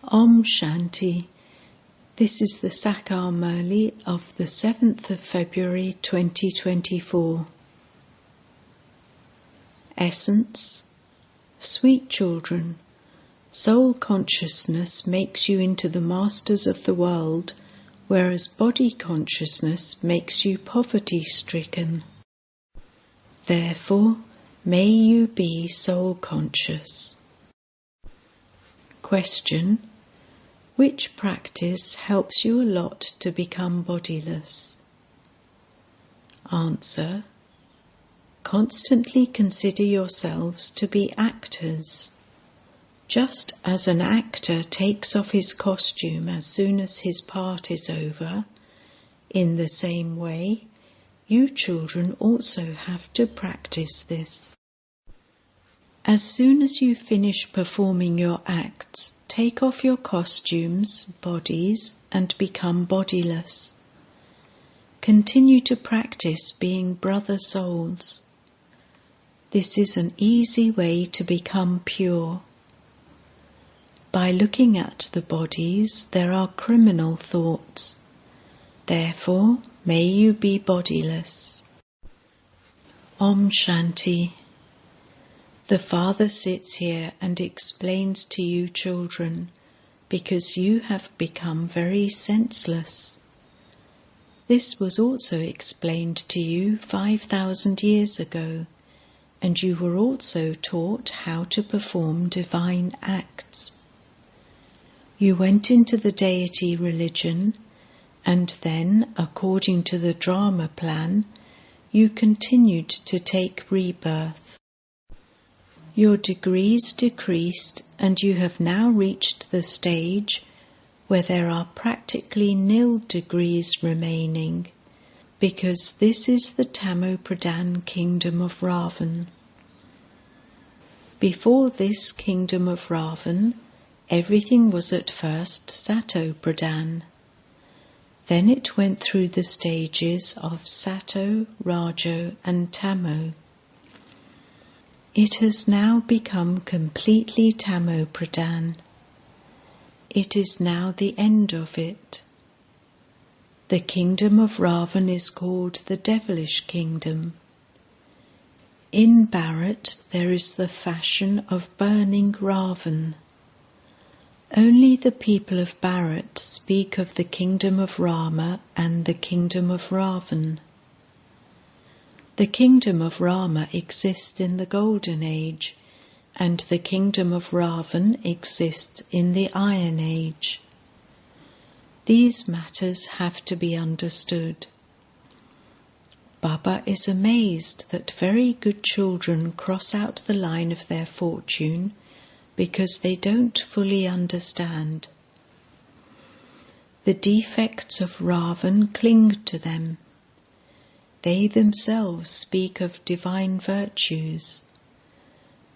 Om Shanti. This is the Sakar Murli of the 7th of February 2024. Essence. Sweet children, soul consciousness makes you into the masters of the world, whereas body consciousness makes you poverty-stricken. Therefore, may you be soul conscious. Question. Which practice helps you a lot to become bodiless? Answer. Constantly consider yourselves to be actors. Just as an actor takes off his costume as soon as his part is over, in the same way, you children also have to practice this. As soon as you finish performing your acts, take off your costumes, bodies, and become bodiless. Continue to practice being brother souls. This is an easy way to become pure. By looking at the bodies, there are criminal thoughts. Therefore, may you be bodiless. Om Shanti. The Father sits here and explains to you children, because you have become very senseless. This was also explained to you 5,000 years ago, and you were also taught how to perform divine acts. You went into the deity religion, and then, according to the drama plan, you continued to take rebirth. Your degrees decreased, and you have now reached the stage where there are practically nil degrees remaining, because this is the Tamo-Pradhan kingdom of Ravan. Before this kingdom of Ravan, everything was at first Sato-Pradhan. Then it went through the stages of Sato, Rajo and Tamo. It has now become completely Tamo-Pradhan. It is now the end of it. The kingdom of Ravan is called the devilish kingdom. In Bharat there is the fashion of burning Ravan. Only the people of Bharat speak of the kingdom of Rama and the kingdom of Ravan. The kingdom of Rama exists in the Golden Age, and the kingdom of Ravan exists in the Iron Age. These matters have to be understood. Baba is amazed that very good children cross out the line of their fortune because they don't fully understand. The defects of Ravan cling to them. They themselves speak of divine virtues.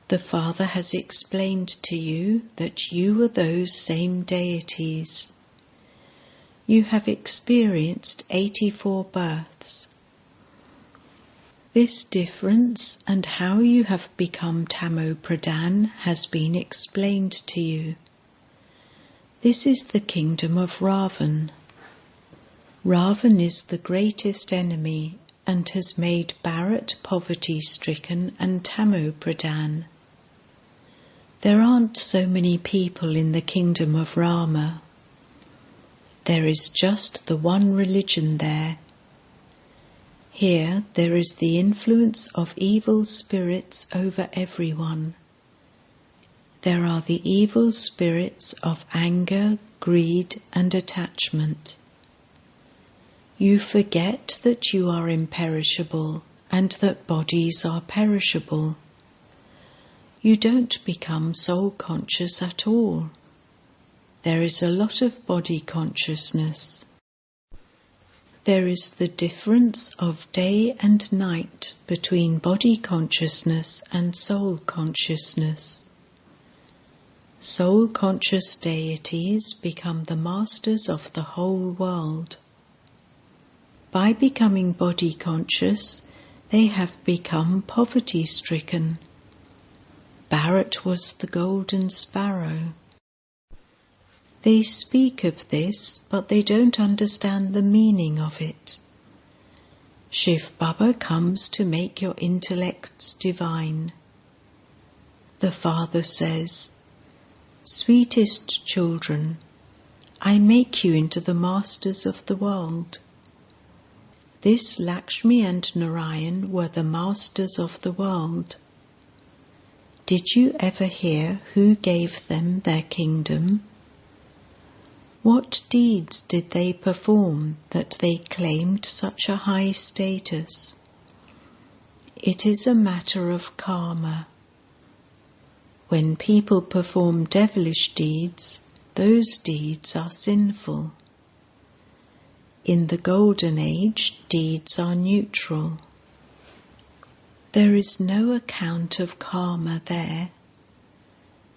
The Father has explained to you that you are those same deities. You have experienced 84 births. This difference and how you have become Tamo-Pradhan has been explained to you. This is the kingdom of Ravan. Ravan is the greatest enemy and has made Bharat poverty-stricken and Tamo-Pradhan. There aren't so many people in the kingdom of Rama. There is just the one religion there. Here there is the influence of evil spirits over everyone. There are the evil spirits of anger, greed and attachment. You forget that you are imperishable and that bodies are perishable. You don't become soul conscious at all. There is a lot of body consciousness. There is the difference of day and night between body consciousness and soul consciousness. Soul conscious deities become the masters of the whole world. By becoming body conscious, they have become poverty-stricken. Bharat was the golden sparrow. They speak of this, but they don't understand the meaning of it. Shiv Baba comes to make your intellects divine. The Father says, "Sweetest children, I make you into the masters of the world." This Lakshmi and Narayan were the masters of the world. Did you ever hear who gave them their kingdom? What deeds did they perform that they claimed such a high status? It is a matter of karma. When people perform devilish deeds, those deeds are sinful. In the Golden Age, deeds are neutral. There is no account of karma there.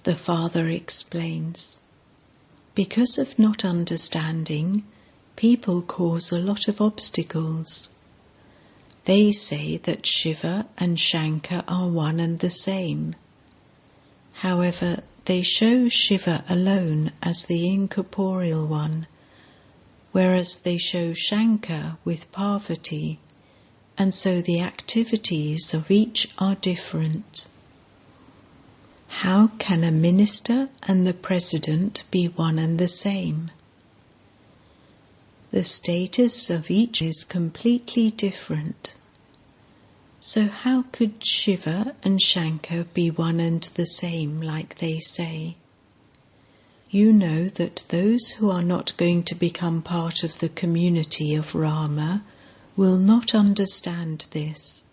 The Father explains, because of not understanding, people cause a lot of obstacles. They say that Shiva and Shankar are one and the same. However, they show Shiva alone as the incorporeal one, whereas they show Shankar with Parvati, and so the activities of each are different. How can a minister and the president be one and the same? The status of each is completely different. So how could Shiva and Shankar be one and the same like they say? You know that those who are not going to become part of the community of Rama will not understand this.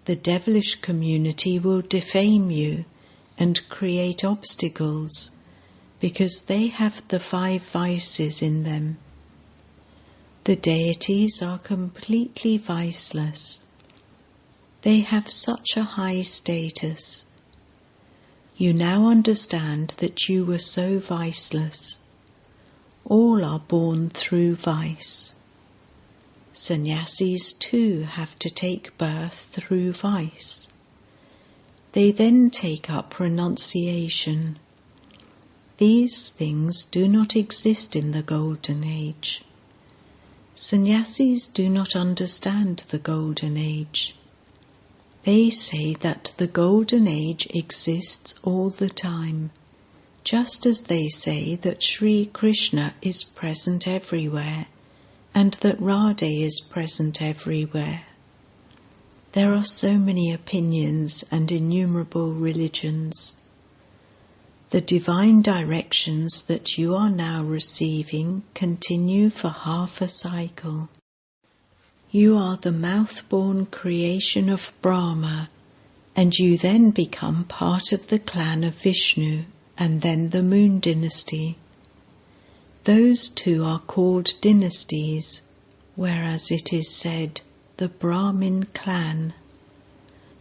The devilish community will defame you and create obstacles because they have the 5 vices in them. The deities are completely viceless. They have such a high status. You now understand that you were so viceless. All are born through vice. Sannyasis too have to take birth through vice. They then take up renunciation. These things do not exist in the Golden Age. Sannyasis do not understand the Golden Age. They say that the Golden Age exists all the time, just as they say that Sri Krishna is present everywhere and that Radhe is present everywhere. There are so many opinions and innumerable religions. The divine directions that you are now receiving continue for half a cycle. You are the mouth-born creation of Brahma, and you then become part of the clan of Vishnu and then the Moon Dynasty. Those two are called dynasties, whereas it is said, the Brahmin clan.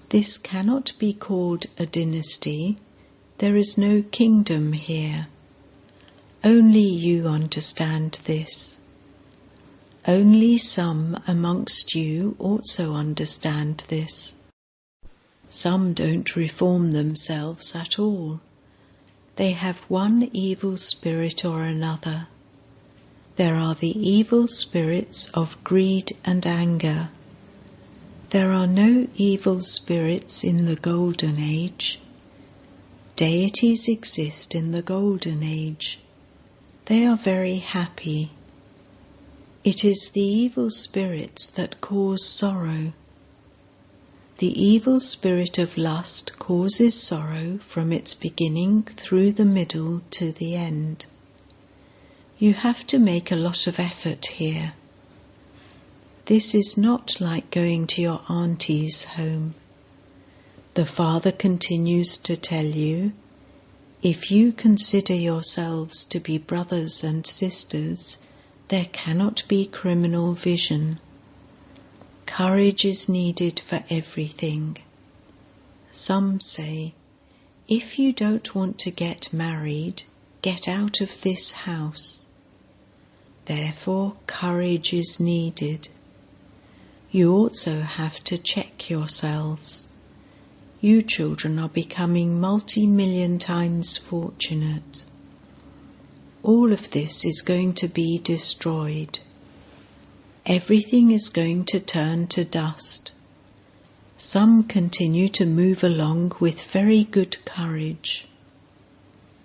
This cannot be called a dynasty. There is no kingdom here. Only you understand this. Only some amongst you also understand this. Some don't reform themselves at all. They have one evil spirit or another. There are the evil spirits of greed and anger. There are no evil spirits in the Golden Age. Deities exist in the Golden Age. They are very happy. It is the evil spirits that cause sorrow. The evil spirit of lust causes sorrow from its beginning through the middle to the end. You have to make a lot of effort here. This is not like going to your auntie's home. The Father continues to tell you, if you consider yourselves to be brothers and sisters, there cannot be criminal vision. Courage is needed for everything. Some say, if you don't want to get married, get out of this house. Therefore, courage is needed. You also have to check yourselves. You children are becoming multi-million times fortunate. all of this is going to be destroyed. Everything is going to turn to dust. Some continue to move along with very good courage.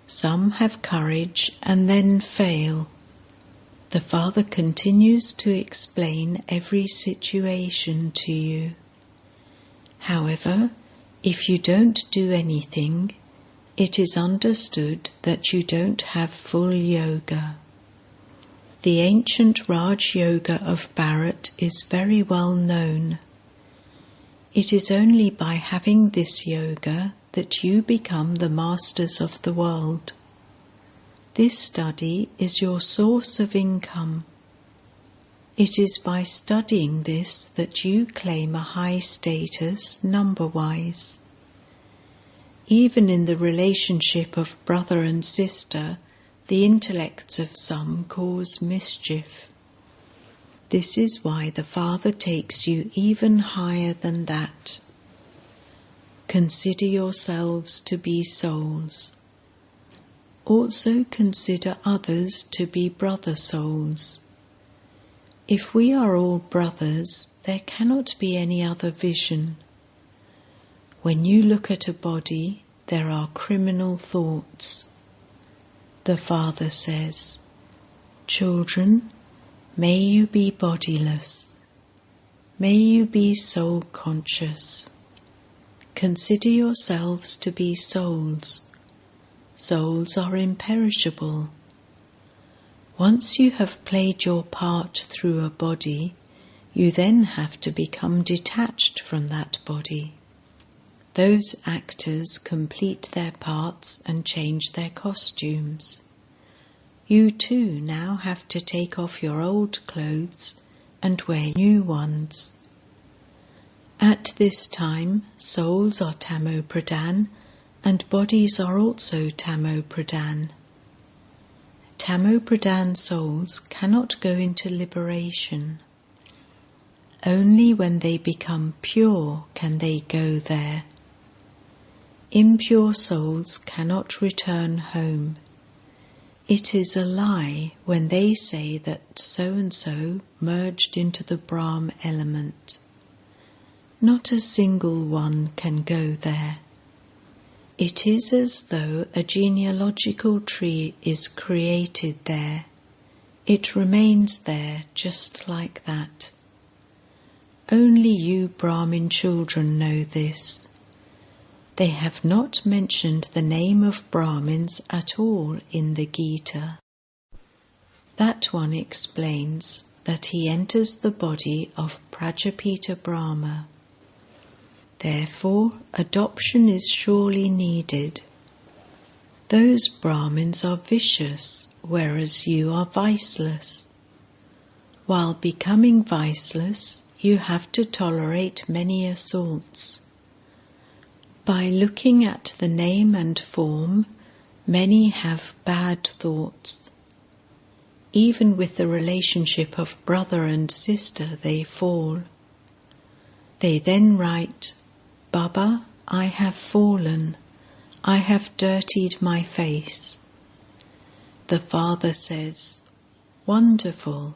Some have courage and then fail. The Father continues to explain every situation to you. However, if you don't do anything, it is understood that you don't have full yoga. The ancient Raj Yoga of Bharat is very well known. It is only by having this yoga that you become the masters of the world. This study is your source of income. It is by studying this that you claim a high status number-wise. Even in the relationship of brother and sister, the intellects of some cause mischief. This is why the Father takes you even higher than that. Consider yourselves to be souls. Also consider others to be brother souls. If we are all brothers, there cannot be any other vision. When you look at a body, there are criminal thoughts. The Father says, "Children, may you be bodiless. May you be soul-conscious. Consider yourselves to be souls. Souls are imperishable. Once you have played your part through a body, you then have to become detached from that body. Those actors complete their parts and change their costumes. You too now have to take off your old clothes and wear new ones. At this time, souls are Tamo-Pradhan and bodies are also Tamo-Pradhan. Tamo-Pradhan souls cannot go into liberation. Only when they become pure can they go there. Impure souls cannot return home. It is a lie when they say that so-and-so merged into the Brahma element. Not a single one can go there. It is as though a genealogical tree is created there. It remains there just like that. Only you Brahmin children know this. They have not mentioned the name of Brahmins at all in the Gita. That one explains that he enters the body of Prajapita Brahma. Therefore, adoption is surely needed. Those Brahmins are vicious, whereas you are viceless. While becoming viceless, you have to tolerate many assaults. By looking at the name and form, many have bad thoughts. Even with the relationship of brother and sister, they fall. They then write, "Baba, I have fallen. I have dirtied my face." The Father says, "Wonderful.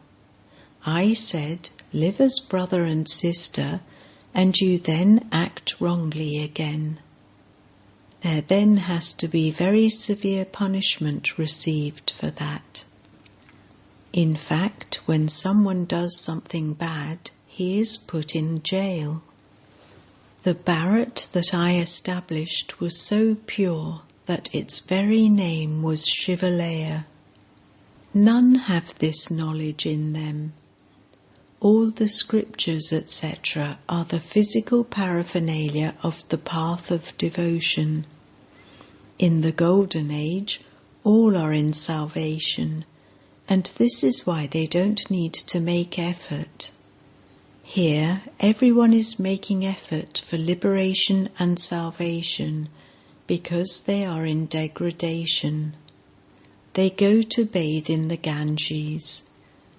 I said, live as brother and sister, and you then act wrongly again. There then has to be very severe punishment received for that. In fact, when someone does something bad, he is put in jail. The Bharat that I established was so pure that its very name was Shivalaya. None have this knowledge in them. All the scriptures, etc., are the physical paraphernalia of the path of devotion. In the Golden Age, all are in salvation, and this is why they don't need to make effort. Here, everyone is making effort for liberation and salvation because they are in degradation. They go to bathe in the Ganges,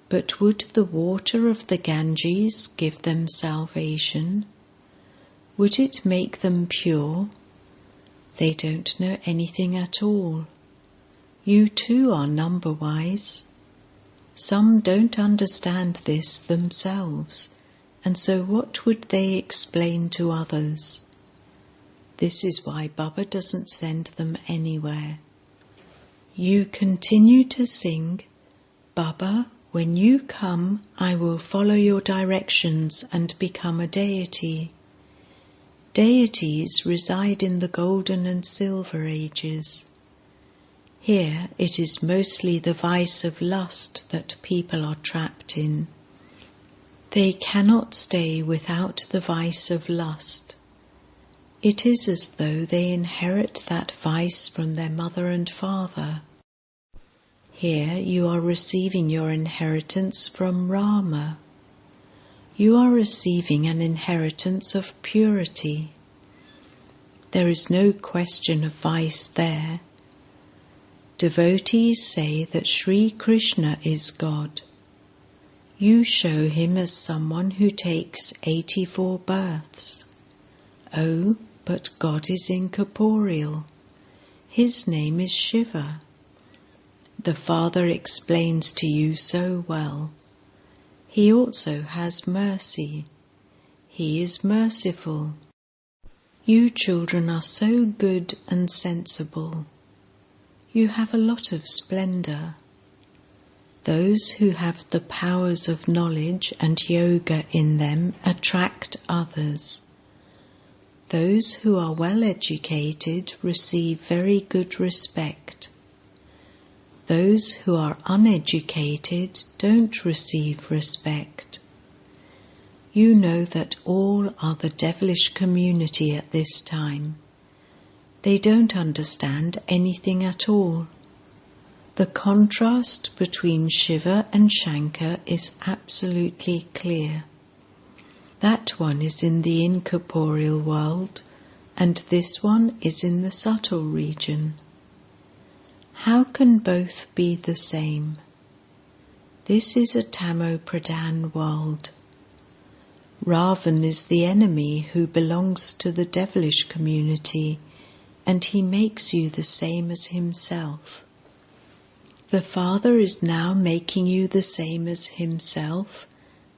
but would the water of the Ganges give them salvation? Would it make them pure? They don't know anything at all. You too are number-wise. Some don't understand this themselves, and so what would they explain to others? This is why Baba doesn't send them anywhere. You continue to sing, Baba, when you come, I will follow your directions and become a deity. Deities reside in the golden and silver ages. Here it is mostly the vice of lust that people are trapped in. They cannot stay without the vice of lust. It is as though they inherit that vice from their mother and father. Here you are receiving your inheritance from Rama. You are receiving an inheritance of purity. There is no question of vice there. Devotees say that Sri Krishna is God. You show him as someone who takes 84 births. Oh, but God is incorporeal. His name is Shiva. The Father explains to you so well. He also has mercy. He is merciful. You children are so good and sensible. You have a lot of splendor. Those who have the powers of knowledge and yoga in them attract others. Those who are well educated receive very good respect. Those who are uneducated don't receive respect. You know that all are the devilish community at this time. They don't understand anything at all. The contrast between Shiva and Shankar is absolutely clear. That one is in the incorporeal world, and this one is in the subtle region. How can both be the same? This is a Tamo-Pradhan world. Ravan is the enemy who belongs to the devilish community, and he makes you the same as himself. The Father is now making you the same as himself,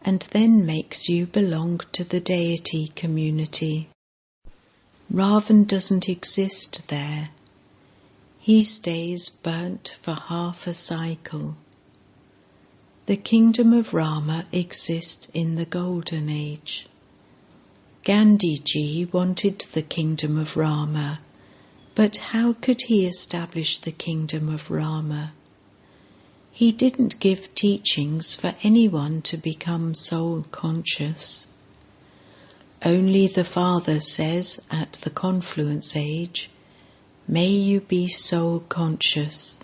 and then makes you belong to the deity community. Ravan doesn't exist there. He stays burnt for half a cycle. The kingdom of Rama exists in the Golden Age. Gandhiji wanted the kingdom of Rama, but how could he establish the kingdom of Rama? He didn't give teachings for anyone to become soul conscious. Only the Father says at the confluence age, may you be soul conscious.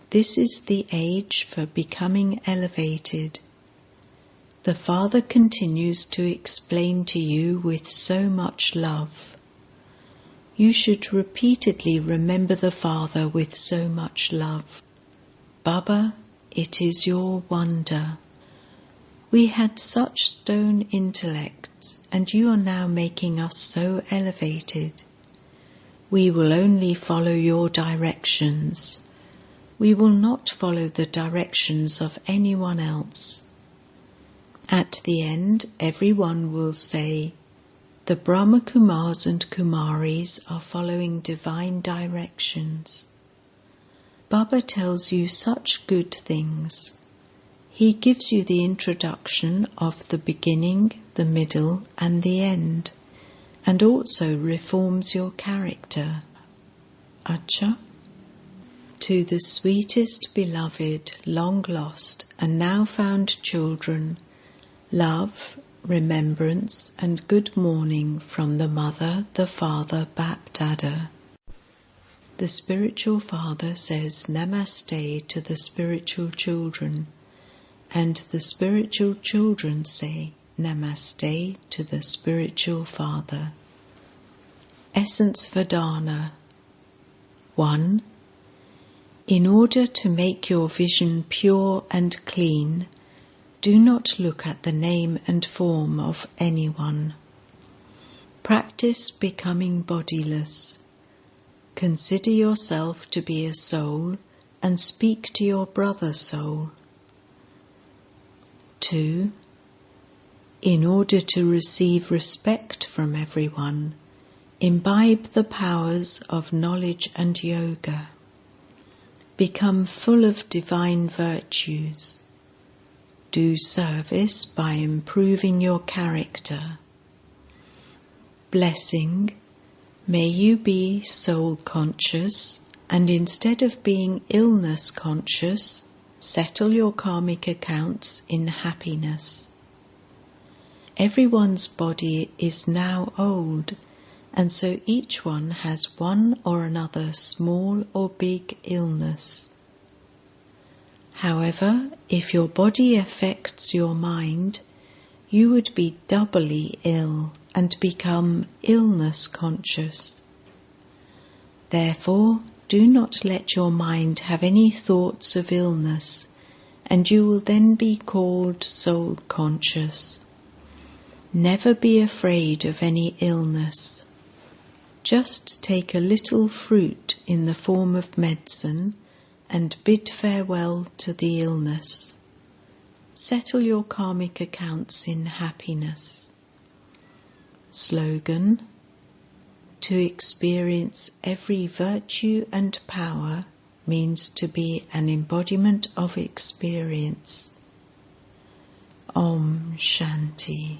This is the age for becoming elevated. The Father continues to explain to you with so much love. You should repeatedly remember the Father with so much love. Baba, it is your wonder. We had such stone intellects, and you are now making us so elevated. We will only follow your directions. We will not follow the directions of anyone else. At the end, everyone will say, the Brahma Kumaris and Kumaris are following divine directions. Baba tells you such good things. He gives you the introduction of the beginning, the middle, and the end, and also reforms your character. Acha. To the sweetest beloved, long lost, and now found children, love, remembrance, and good morning from the Mother, the Father, Bap-Dada. The spiritual father says Namaste to the spiritual children, and the spiritual children say Namaste to the spiritual father. Essence Vedana. 1. In order to make your vision pure and clean, do not look at the name and form of anyone. Practice becoming bodiless. consider yourself to be a soul and speak to your brother soul. 2. In order to receive respect from everyone, imbibe the powers of knowledge and yoga. Become full of divine virtues. Do service by improving your character. Blessing, may you be soul conscious, and instead of being illness conscious, settle your karmic accounts in happiness. Everyone's body is now old, and so each one has one or another small or big illness. However, if your body affects your mind, you would be doubly ill and become illness conscious. Therefore, do not let your mind have any thoughts of illness, and you will then be called soul conscious. Never be afraid of any illness. Just take a little fruit in the form of medicine and bid farewell to the illness. Settle your karmic accounts in happiness. Slogan: to experience every virtue and power means to be an embodiment of experience. Om Shanti.